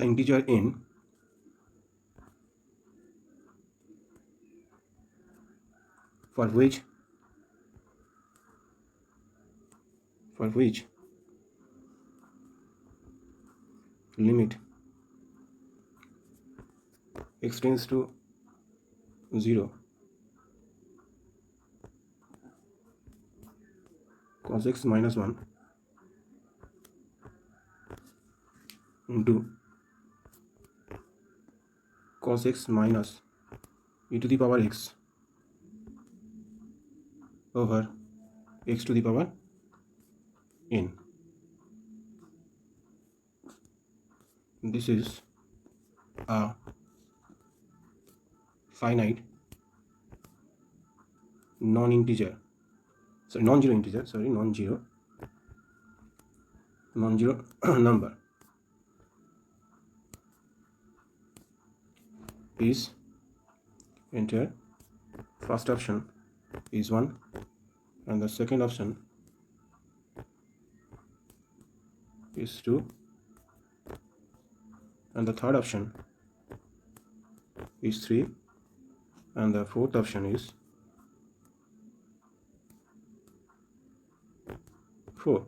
the integer n for which limit x tends to 0 cos x minus 1 into cos x minus e to the power x over x to the power n. This is a finite non-zero number is enter first option is 1 and the second option is 2 and the third option is 3 and the fourth option is 4.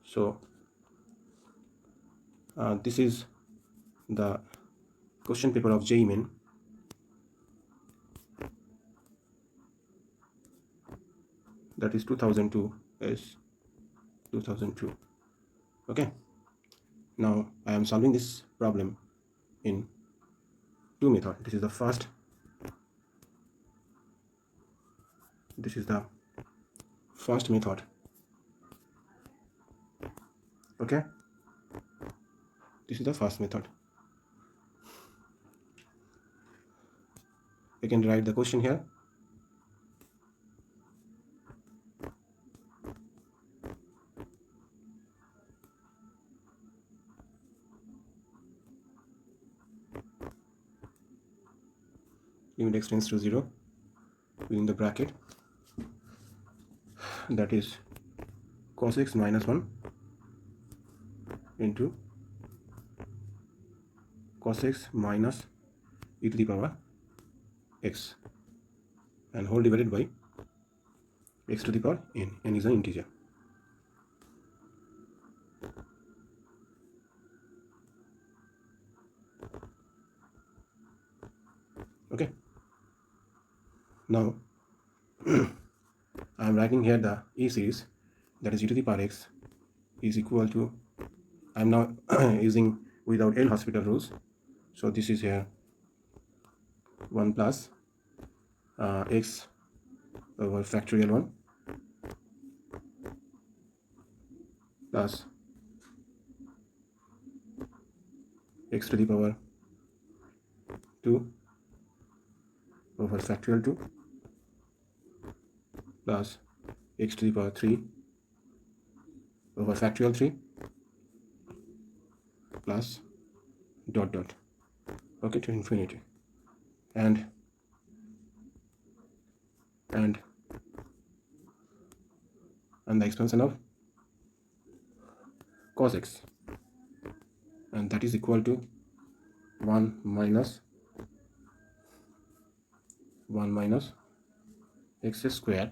So this is the question paper of JEE Main. That is 2002 is 2002. Okay, now I am solving this problem in two methods. This is the first method. Okay, this is the first method. I can write the question here. Limit x tends to 0 within the bracket, that is cos x minus 1 into cos x minus e to the power x and whole divided by x to the power n. N is an integer. Okay, now I am writing here the E series, that is e to the power x is equal to, I am now using without L hospital rules, so this is here 1 plus x over factorial 1 plus x to the power 2 over factorial 2 plus x to the power 3 over factorial 3 plus dot dot, okay, to infinity, and the expansion of cos x, and that is equal to 1 minus x square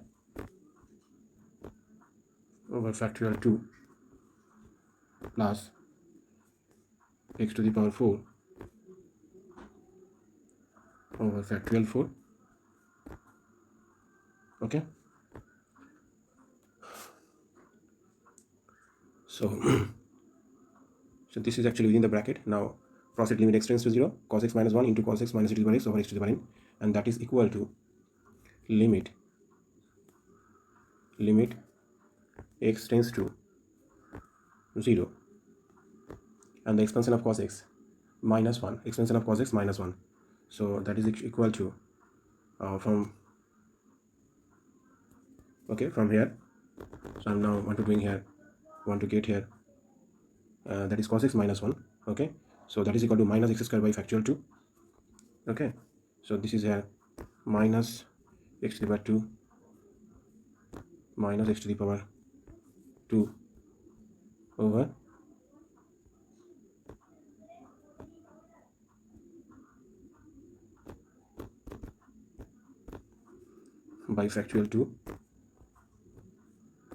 over factorial 2 plus x to the power 4 over factorial 4. Okay, so this is actually within the bracket. Now proceed limit x tends to 0 cos x minus 1 into cos x minus e to the power x over x to the power n, and that is equal to limit x tends to 0 and the expansion of cos x minus 1, so that is equal to from here, so I'm now want to get here that is cos x minus 1. Okay, so that is equal to minus x square by factorial 2. Okay, so this is here minus x to the power 2 minus x to the power 2 over by factorial 2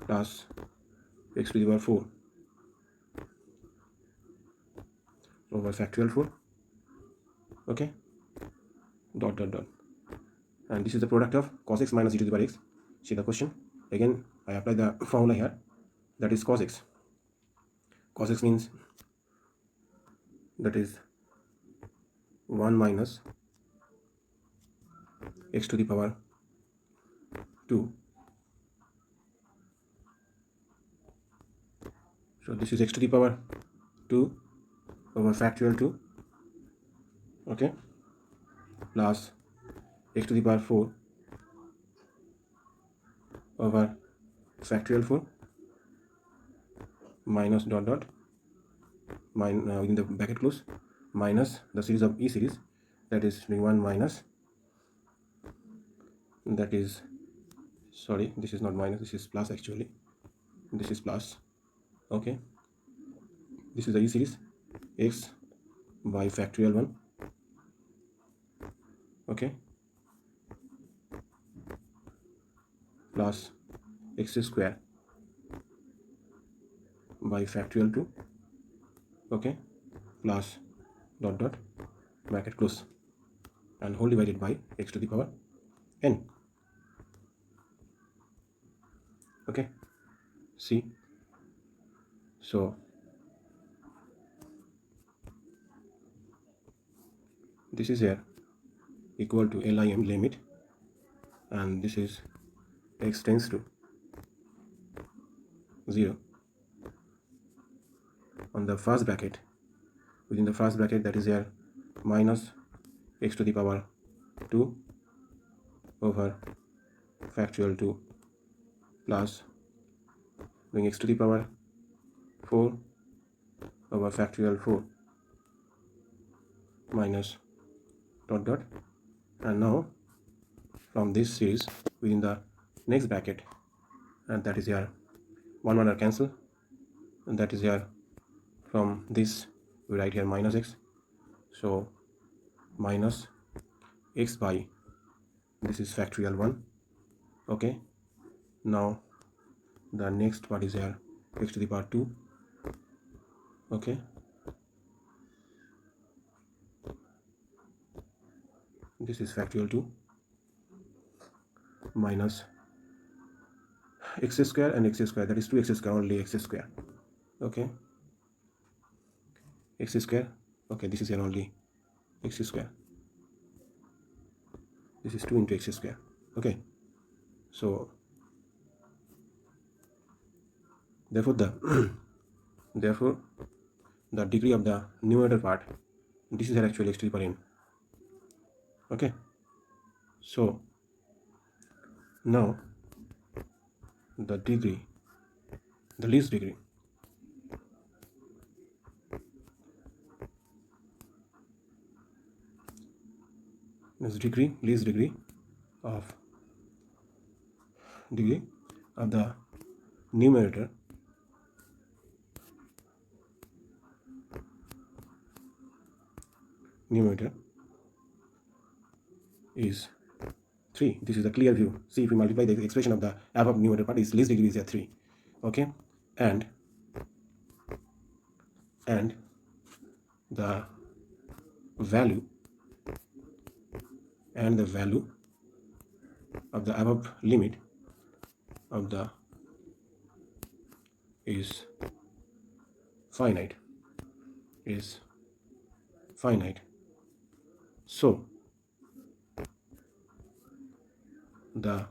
plus x to the power 4 over factorial 4, okay, dot dot dot, and this is the product of cos x minus e to the power x. See the question again, I apply the formula here, that is cos x. Cos x means that is 1 minus x to the power 2. So this is x to the power 2 over factorial 2, okay, plus x to the power 4 over factorial 4 minus dot dot within the bracket close minus the series of e series, that is 1 minus, that is, sorry, this is not minus, this is plus, actually this is plus, okay, this is the e series x by factorial 1, okay, plus x square by factorial 2, okay, plus dot dot bracket close, and whole divided by x to the power n, okay. See, so this is here equal to LIM limit, and this is x tends to 0 on the first bracket, within the first bracket, that is here minus x to the power 2 over factorial 2 plus doing x to the power 4 over factorial 4 minus dot dot, and now from this series within the next bracket, and that is here 1 are cancel, and that is here from this we write here minus x, so minus x by this is factorial 1, okay. Now the next part is here x to the power 2, okay, this is factorial 2 minus x square and x square, that is 2x square, only x square, okay, x square, okay, this is here only x square, this is 2 into x square, okay. So therefore the degree of the numerator part, this is here actually x to the power n, okay. So now the degree, the least degree, is least degree of the numerator is 3. This is a clear view. See, if we multiply the expression of the above numerator part, is least degree is 3, okay, and the value of the above limit of the is finite, so the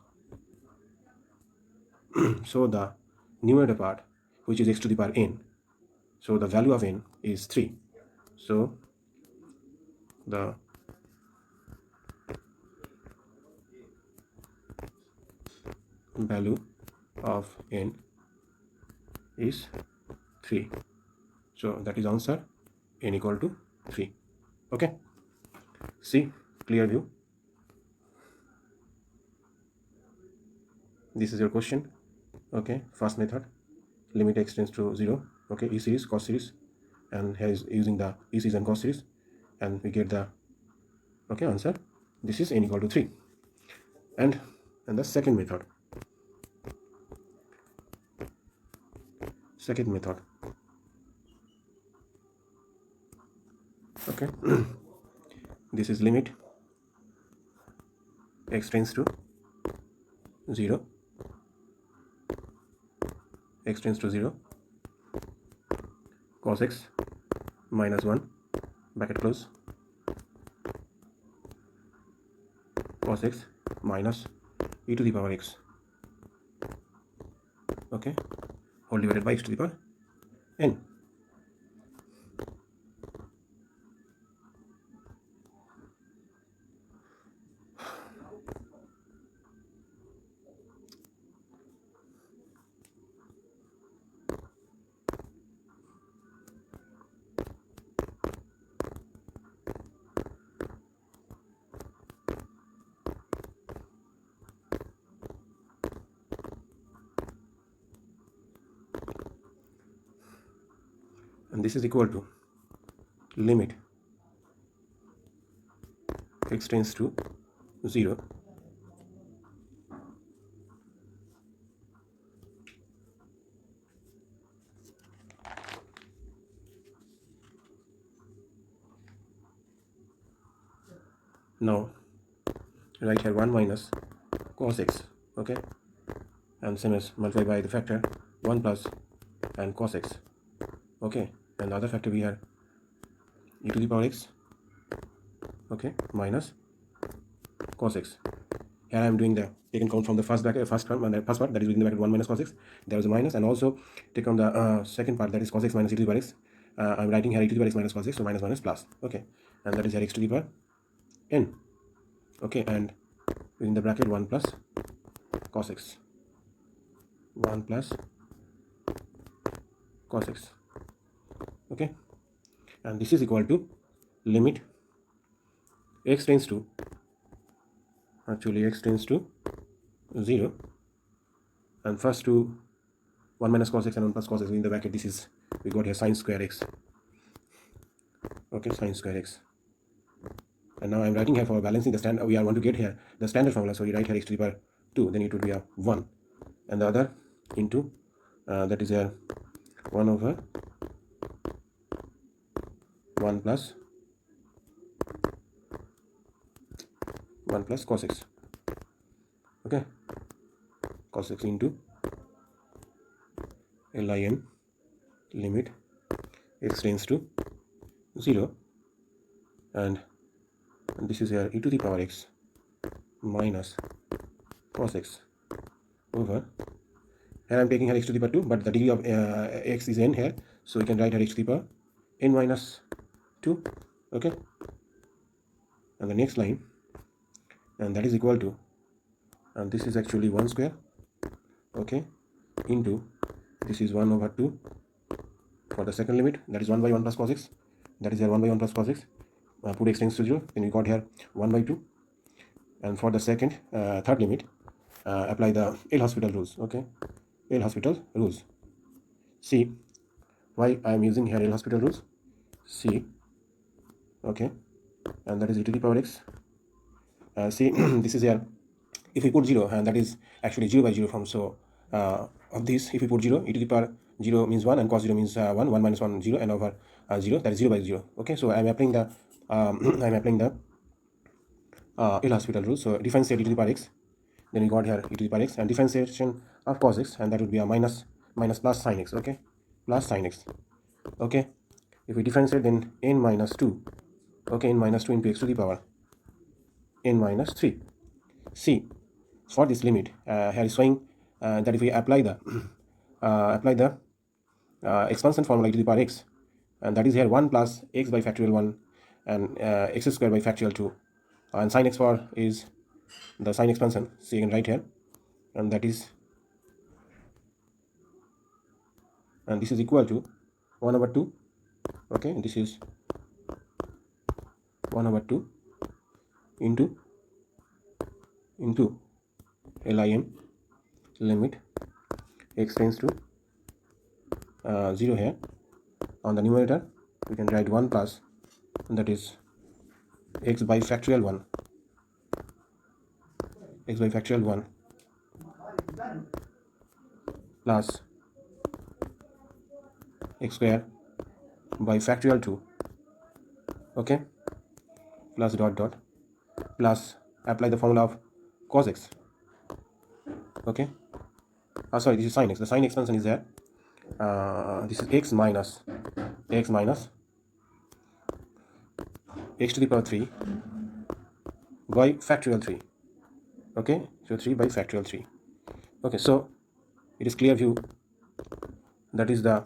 the numerator part, which is x to the power n, so the value of n is 3, so the value of n is 3, so that is answer, n equal to 3, okay. See, clear view. This is your question, okay. First method, limit x tends to 0, okay, e series, cos series, and here is using the e series and cos series, and we get the, okay, answer. This is n equal to 3. And And the second method. Okay. This is limit x tends to 0, x tends to 0, cos x minus 1 bracket close, cos x minus e to the power x, okay, whole divided by x to the power n. And this is equal to limit x tends to 0, now write here 1 minus cos x, okay, and same as multiply by the factor 1 plus and cos x, okay, and the other factor we have e to the power x, okay, minus cos x. Here I am doing the taken count from the first bracket, first term, and the first part, that is within the bracket 1 minus cos x. There is a minus, and also take on the second part, that is cos x minus e to the power x. I am writing here e to the power x minus cos x, so minus minus plus, okay, and that is here x to the power n, okay, and within the bracket 1 plus cos x, 1 plus cos x, okay, and this is equal to limit x tends to, actually x tends to 0, and first to 1 minus cos x and 1 plus cos x in the bracket, this is, we got here sine square x, okay, sine square x. And now I am writing here for balancing the standard, we are want to get here the standard formula, so you write here x to the power 2, then it would be a 1, and the other into that is here 1 over 1 plus cos x, okay, cos x into LIM limit x tends to 0, and this is here e to the power x minus cos x over, here I am taking here x to the power 2, but the degree of x is n here, so we can write here x to the power n minus 2, okay, and the next line, and that is equal to, and this is actually 1 square, okay, into, this is 1 over 2 for the second limit, that is 1 by 1 plus cos x, that is here 1 by 1 plus cos x, put x tends to 0, then we got here 1 by 2, and for the second third limit, apply the L'Hospital rules, okay, L'Hospital rules. See why I am using here L'Hospital rules, see, okay, and that is e to the power x, see, this is here, if we put 0, and that is actually 0 by 0 form, so of this, if we put 0, e to the power 0 means 1, and cos 0 means 1, 1 minus 1 0, and over 0, that is 0 by 0, okay, so I am applying the L'Hospital rule, so differentiate e to the power x, then we got here e to the power x, and differentiation of cos x, and that would be a minus plus sin x, okay, plus sin x, okay, if we differentiate, then n minus 2, okay, n minus 2 into x to the power n minus 3. See, for this limit, here is showing that if we apply the expansion formula e to the power x, and that is here 1 plus x by factorial 1 and x square by factorial 2, and sin x power is the sign expansion, so you can write here, and that is, and this is equal to 1 over 2, okay, this is 1 over 2 into LIM limit x tends to 0 here. On the numerator we can write 1 plus, that is x by factorial 1, plus x square by factorial 2, okay, plus dot dot, plus apply the formula of cos x, okay. Sorry, this is sin x. The sign expansion is there. This is x minus x to the power 3 by factorial 3, okay. So 3 by factorial 3, okay. So it is clear view, that is the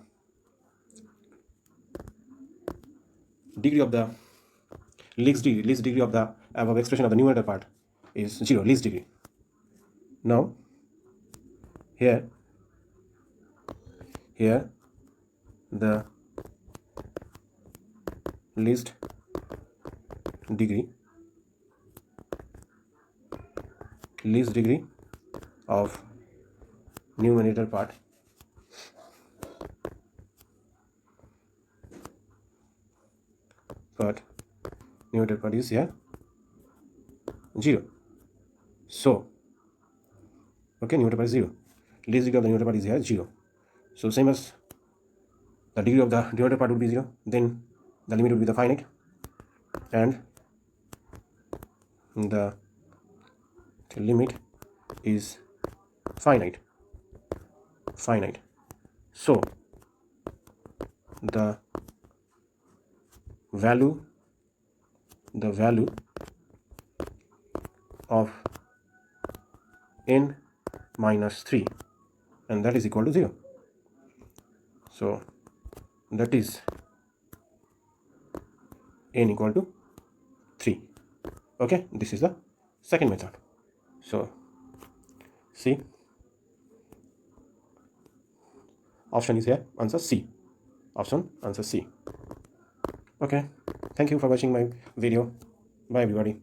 degree of the least degree of the above expression of the numerator part is 0, least degree. Now here the least degree of numerator part is here 0. So okay, numerator part is 0, least degree of the numerator part is here 0. So same as the degree of the denominator part would be 0, then the limit would be the finite, and the limit is finite. So the value of n minus 3, and that is equal to 0. So that is n equal to 3, okay. This is the second method. So see, option is here, answer C. Option answer C. Okay, thank you for watching my video. Bye everybody.